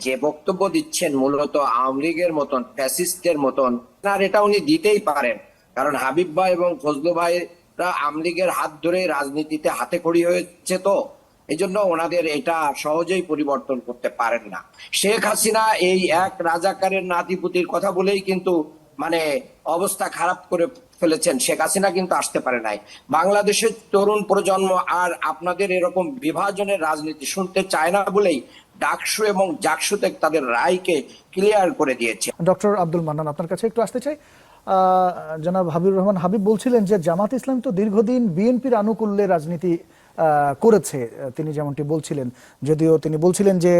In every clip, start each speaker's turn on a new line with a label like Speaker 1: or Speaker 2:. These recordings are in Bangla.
Speaker 1: যে বক্তব্য দিচ্ছেন মূলত আওয়ামী লীগের মতন ফ্যাসিস্টের মতন, আর এটা উনি দিতেই পারেন, কারণ হাবিব ভাই এবং ফজলু ভাইরা আওয়ামী লীগের হাত ধরে রাজনীতিতে হাতে খড়ি হয়েছে, তো এই জন্য ওনাদের এটা সহজেই পরিবর্তন করতে পারেন না। শেখ হাসিনা এই এক রাজাকারের নাতিপুতির কথা বলেই কিন্তু অবস্থা খারাপ করে ফেলেছেন। শেখ হাসিনা কিন্তু আসতে পারে নাই। বাংলাদেশের তরুণ প্রজন্ম আর আপনাদের এরকম বিভাজনের রাজনীতি শুনতে চায় না বলেই ডাকসু এবং জাকসুতে তাদের রায়কে ক্লিয়ার করে দিয়েছে।
Speaker 2: ডক্টর আব্দুল মান্নান, আপনার কাছে একটু আসতে চাই। জনাব হাবিবুর রহমান হাবিব বলছিলেন যে জামাত ইসলাম তো দীর্ঘদিন বিএনপির আনুকূল্যে রাজনীতি করেছে, তিনি যেমনটি বলছিলেন, যদিও তিনি বলছিলেন যে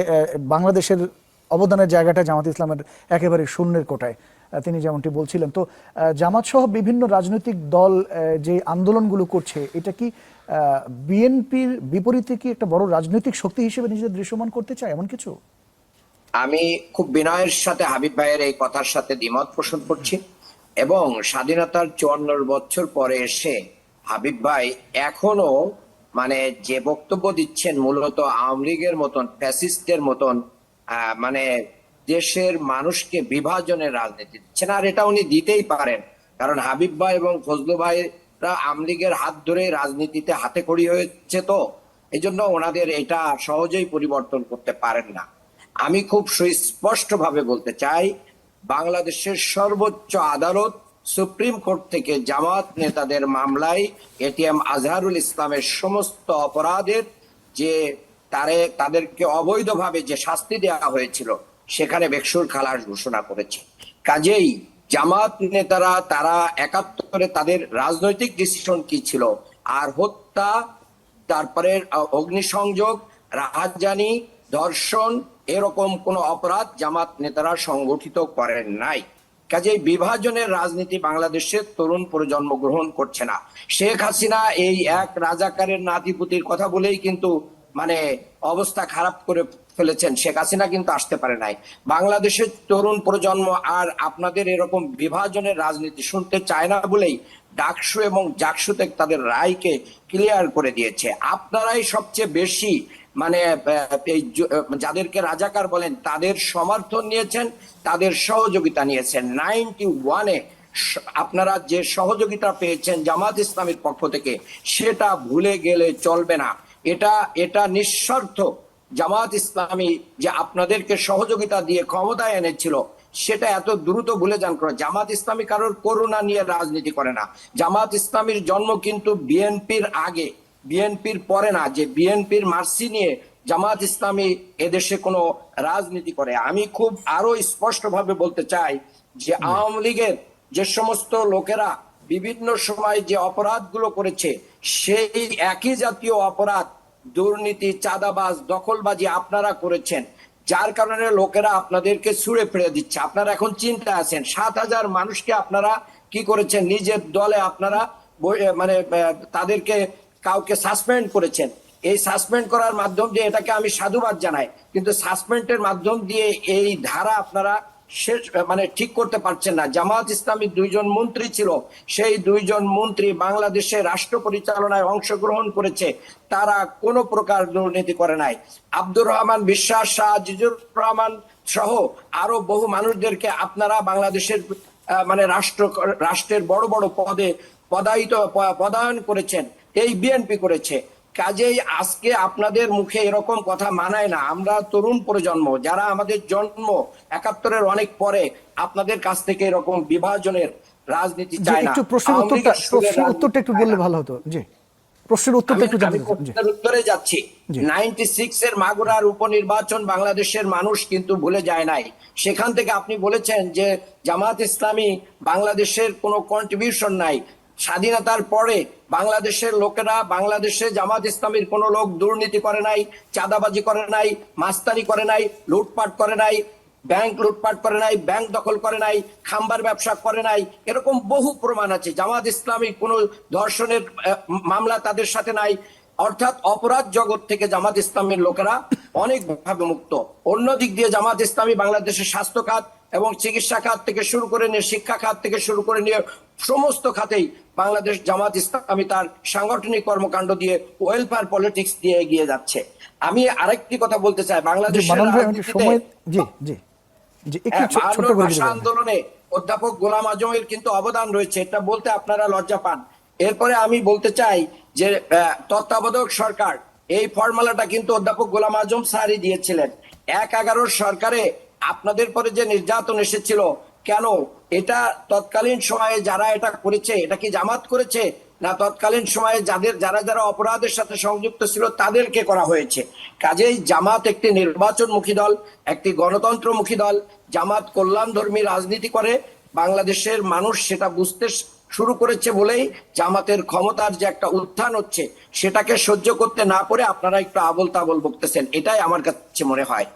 Speaker 2: বাংলাদেশের অবদানের জায়গাটা জামাত ইসলামের একেবারে শূন্যের কোটায়, তিনি যেমনটি বলছিলেন। তো জামাত সহ বিভিন্ন রাজনৈতিক দল যে আন্দোলনগুলো করছে, এটা কি বিএনপির বিপরীতে কি একটা বড় রাজনৈতিক শক্তি হিসেবে নিজেদের দৃশ্যমান করতে চায় এমন কিছু?
Speaker 1: আমি খুব বিনয়ের সাথে হাবিব ভাইয়ের এই কথার সাথে দ্বিমত পোষণ করছি, এবং স্বাধীনতার 54 বছর পরে এসে হাবিব ভাই এখনো যে বক্তব্য দিচ্ছেন মূলত আওয়ামী লীগের মতন ফ্যাসিস্টের মতন দেশের মানুষকে বিভাজনের রাজনীতি দিচ্ছেন, আর এটা উনি দিতেই পারেন, কারণ হাবিব ভাই এবং ফজলু ভাইরা আওয়ামী লীগের হাত ধরে রাজনীতিতে হাতে খড়ি হয়েছে, তো এই জন্য ওনাদের এটা সহজেই পরিবর্তন করতে পারেন না। আমি খুব সুস্পষ্ট ভাবে বলতে চাই, বাংলাদেশের সর্বোচ্চ আদালত সুপ্রিম কোর্ট থেকে জামাত নেতাদের মামলায় এটিএম আজহারুল ইসলামের সমস্ত অপরাধের যে তাদেরকে অবৈধভাবে যে শাস্তি দেওয়া হয়েছিল সেখানে বেকসুর খালাস ঘোষণা করেছে। কাজেই জামাত নেতারা তারা 71-এ তাদের রাজনৈতিক ডিসিশন কি ছিল, আর হত্যা, তারপরে অগ্নিসংযোগ, রাহাজানি, ধর্ষণ এরকম কোন অপরাধ জামাত নেতারা সংগঠিত করেন নাই। কাজেই বিভাজনের রাজনীতি বাংলাদেশের তরুণ প্রজন্ম গ্রহণ করছে না। শেখ হাসিনা এই এক রাজাকারের নাতিপুতির কথা বলেই কিন্তু অবস্থা খারাপ করে ফেলেছেন। শেখ হাসিনা কিন্তু আসতে পারে নাই। বাংলাদেশের তরুণ প্রজন্ম আর আপনাদের এরকম বিভাজনের রাজনীতি শুনতে চায় না বলেই ডাকসু এবং জাকসুতে তাদের রায়কে ক্লিয়ার করে দিয়েছে। আপনারাই সবচেয়ে বেশি যাদেরকে রাজাকার বলেন তাদের সমর্থন নিয়েছেন, তাদের সহযোগিতা নিয়েছেন। 91-এ আপনারা যে সহযোগিতা পেয়েছেন জামাত ইসলামের পক্ষ থেকে সেটা ভুলে গেলে চলবে না। এটা নিঃস্বার্থ জামাত ইসলামী যে আপনাদেরকে সহযোগিতা দিয়ে ক্ষমতায় এনেছিল সেটা এত দ্রুত ভুলে যান করে। জামাত ইসলামী কারোর করুণা নিয়ে রাজনীতি করে না। জামাত ইসলামীর জন্ম কিন্তু বিএনপির আগে, বিএনপির পরে না, যে বিএনপির মার্সি নিয়ে জামাত ইসলামী এদেশে কোনো রাজনীতি করে। আমি খুব আরো স্পষ্ট ভাবে বলতে চাই যে আওয়ামী লীগের যে সমস্ত লোকেরা বিভিন্ন সময় যে অপরাধগুলো করেছে সেই একই জাতীয় অপরাধ, দুর্নীতি, চাঁদাবাজ, দখলবাজি আপনারা করেছেন, যার কারণে লোকেরা আপনাদেরকে ছুঁড়ে ফেলে দিচ্ছে। আপনারা এখন চিন্তা আছেন 7,000 মানুষকে আপনারা কি করেছেন, নিজের দলে আপনারা তাদেরকে কাউকে সাসপেন্ড করেছেন। এই সাসপেন্ড করার মাধ্যম দিয়ে এটাকে আমি সাধুবাদ জানাই, কিন্তু সাসপেন্ডের মাধ্যম দিয়ে এই ধারা আপনারা শেষ ঠিক করতে পারছেন না। জামাত ইসলামী 2 জন মন্ত্রী ছিল, সেই 2 জন মন্ত্রী বাংলাদেশের রাষ্ট্র পরিচালনায় অংশগ্রহণ করেছে, তারা কোনো প্রকার দুর্নীতি করে নাই। আব্দুর রহমান বিশ্বাস, শাহ আজিজুর রহমান সহ আরো বহু মানুষদেরকে আপনারা বাংলাদেশের রাষ্ট্রের বড় বড় পদে পদায়ন করেছেন, এই বিএনপি করেছে। কাজেই আজকে আপনাদের মুখে এরকম কথা মানায় না। আমরা তরুণ প্রজন্ম যারা আমাদের জন্ম 71-এর অনেক পরে, আপনাদের কাছ থেকে এরকম বিভাজনের রাজনীতি চাই না।
Speaker 2: একটু প্রশ্নের উত্তরটা একটু বললে ভালো হতো। জি, প্রশ্নের উত্তরটা একটু জানতে চাই।
Speaker 1: উত্তরে যাচ্ছি। 96-এর মাগুরার উপনির্বাচন বাংলাদেশের মানুষ কিন্তু ভুলে যায় নাই। সেখান থেকে আপনি বলেছেন যে জামাত ইসলামী বাংলাদেশের কোনো কন্ট্রিবিউশন নাই। স্বাধীনতার পরে বাংলাদেশের লোকেরা, বাংলাদেশে জামাত ইসলামীর কোন লোক দুর্নীতি করে নাই, চাঁদাবাজি করে নাই, মাস্তানি করে নাই, লুটপাট করে নাই, ব্যাংক লুটপাট করে নাই, ব্যাংক দখল করে নাই, খাম্বার ব্যবসা করে নাই। এরকম বহু প্রমাণ আছে। জামাত ইসলামী কোনো ধর্ষণের মামলা তাদের সাথে নাই। অর্থাৎ অপরাধ জগৎ থেকে জামাত ইসলামের লোকেরা অনেকভাবে মুক্ত। অন্য দিক দিয়ে জামাত ইসলামী বাংলাদেশের স্বাস্থ্য খাত এবং চিকিৎসা খাত থেকে শুরু করে নিয়ে, শিক্ষা খাত থেকে শুরু করে নিয়ে সমস্ত খাতেই বাংলাদেশ জামাত ইসলামী তার সাংগঠনিক কর্মকাণ্ড দিয়ে ওয়েলফেয়ার পলিটিক্স দিয়ে এগিয়ে যাচ্ছে। আমি আরেকটি কথা বলতে চাই,
Speaker 2: জি
Speaker 1: বাংলাদেশের
Speaker 2: মানন ভাই একটু
Speaker 1: রাজনীতিতে
Speaker 2: সময়, জি জি জি একটু ছোট
Speaker 1: 52
Speaker 2: করে
Speaker 1: ভাষা
Speaker 2: দিবেন।
Speaker 1: আন্দোলনে অধ্যাপক গোলাম আজমের কিন্তু অবদান রয়েছে, এটা বলতে আপনারা লজ্জা পান। এরপরে আমি বলতে চাই যে তত্ত্বাবধায়ক সরকার, এই ফর্মুলাটা কিন্তু অধ্যাপক গোলাম আজম স্যারই দিয়েছিলেন। 1/11 সরকারে আপনাদের পরে যে নির্যাতন এসেছিল, কেন এটা তৎকালীন সময়ে যারা এটা করেছে, এটা কি জামাত করেছে না তৎকালীন সময়ে যারা যারা অপরাধের সাথে সংযুক্ত ছিল তাদেরকে করা হয়েছে? কাজেই জামাত একটি নির্বাচনমুখী দল, একটি গণতন্ত্রমুখী দল। জামাত কল্যাণধর্মী রাজনীতি করে, বাংলাদেশের মানুষ সেটা বুঝতে শুরু করেছে বলেই জামাতের ক্ষমতার যে একটা উত্থান হচ্ছে সেটাকে সহ্য করতে না পারে আপনারা একটু আবোল তাবোল বকতেছেন, এটাই আমার কাছে মনে হয়।